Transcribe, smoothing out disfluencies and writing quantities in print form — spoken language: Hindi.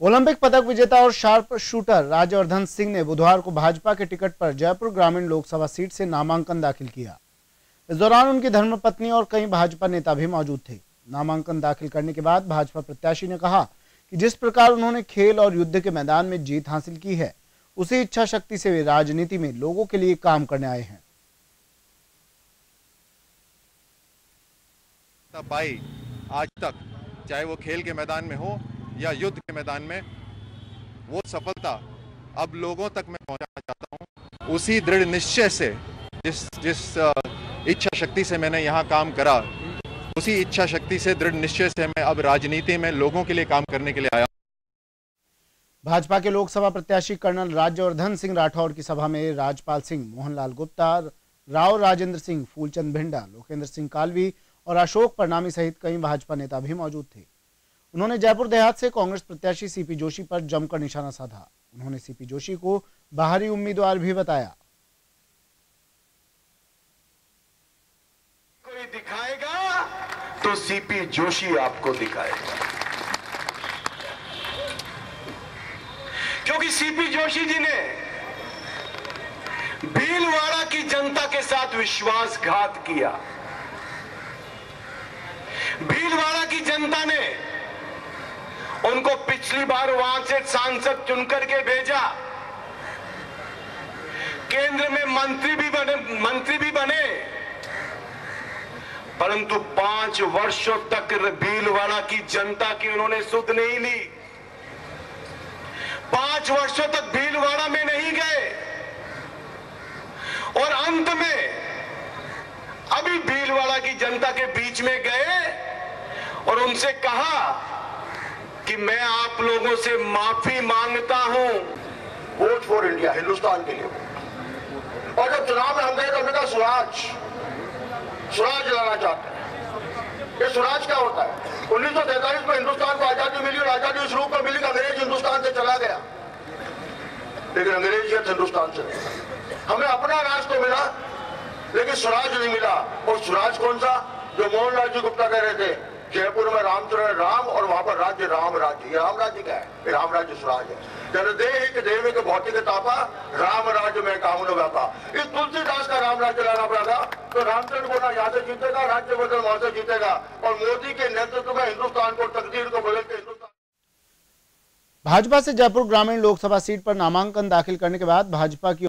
ओलंपिक पदक विजेता और शार्प शूटर राज्यवर्धन सिंह ने बुधवार को भाजपा के टिकट पर जयपुर ग्रामीण लोकसभा सीट से नामांकन दाखिल किया। इस दौरान उनकी धर्मपत्नी और कई भाजपा नेता भी मौजूद थे। नामांकन दाखिल करने के बाद भाजपा प्रत्याशी ने कहा कि जिस प्रकार उन्होंने खेल और युद्ध के मैदान में जीत हासिल की है, उसी इच्छा शक्ति से वे राजनीति में लोगों के लिए काम करने आए हैं। पाई आज तक, चाहे वो खेल के मैदान में हो या युद्ध के मैदान में, वो सफलता अब लोगों तक मैं पहुंचाना चाहता हूं। उसी दृढ़ निश्चय से जिस इच्छा शक्ति से मैंने यहां काम करा, उसी इच्छा शक्ति से दृढ़ निश्चय से मैं अब राजनीति में लोगों के लिए काम करने के लिए आया। भाजपा के लोकसभा प्रत्याशी कर्नल राज्यवर्धन सिंह राठौर की सभा में राजपाल सिंह, मोहनलाल गुप्ता, राव राजेंद्र सिंह, फूलचंद भिंडा, लोकेंद्र सिंह कालवी और अशोक परनामी सहित कई भाजपा नेता भी मौजूद थे। उन्होंने जयपुर देहात से कांग्रेस प्रत्याशी सीपी जोशी पर जमकर निशाना साधा। उन्होंने सीपी जोशी को बाहरी उम्मीदवार भी बताया। कोई दिखाएगा तो सीपी जोशी आपको दिखाएगा, क्योंकि सीपी जोशी जी ने भीलवाड़ा की जनता के साथ विश्वासघात किया। भीलवाड़ा की जनता ने उनको पिछली बार वहां से सांसद चुनकर के भेजा, केंद्र में मंत्री भी बने, परंतु 5 वर्षों तक भीलवाड़ा की जनता की उन्होंने सुध नहीं ली। 5 वर्षों तक भीलवाड़ा में नहीं गए और अंत में अभी भीलवाड़ा की जनता के बीच में गए और उनसे कहा कि मैं आप लोगों से माफी मांगता हूं। वोट फॉर इंडिया, हिंदुस्तान के लिए। और जब चुनाव में हम गए तो हमने कहा स्वराज लाना चाहते हैं। ये स्वराज क्या होता है? 1943 में हिंदुस्तान को आजादी मिली और आजादी इस रूप में मिली कि अंग्रेज हिंदुस्तान से चला गया, लेकिन अंग्रेजियत हिंदुस्तान से हमें अपना राज तो मिला, लेकिन स्वराज नहीं मिला। और स्वराज कौन सा? जो मोहनलाल जी गुप्ता कह रहे थे, जयपुर में रामचरण राम और वहां पर राज्य राम राज्य। ये राम राज्य क्या है? ये राम राज्य स्वराज है। जनदेहिक देविक भौतिक तापा, राम राज्य में कामन व्यापा। इस तुलसीदास का राम राज्य लाना पड़ा था, तो रामचंद्र को ना यादव जीतेगा, राज्यवर्धन वहां से जीतेगा और मोदी के नेतृत्व में हिंदुस्तान को, तकदीर को बदल के हिंदुस्तान। भाजपा से जयपुर ग्रामीण लोकसभा सीट पर नामांकन दाखिल करने के बाद भाजपा की